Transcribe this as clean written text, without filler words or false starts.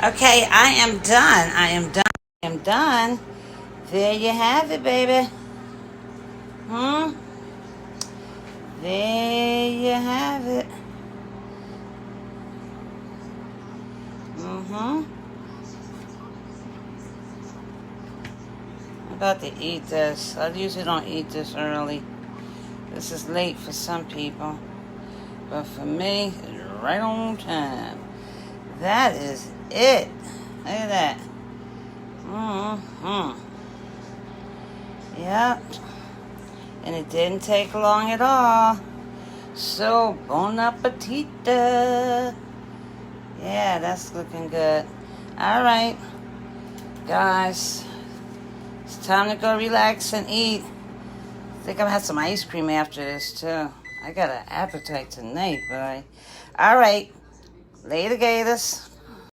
Okay, I am done. I am done. I am done. There you have it, baby. There you have it. I'm about to eat this. I usually don't eat this early. This is late for some people. But for me, it's right on time. That is it. Look at that. Yep. And it didn't take long at all. So, bon appetit. Yeah, that's looking good. Alright, guys. It's time to go relax and eat. I think I'll have some ice cream after this, too. I got an appetite tonight, boy. Alright. Later, gators.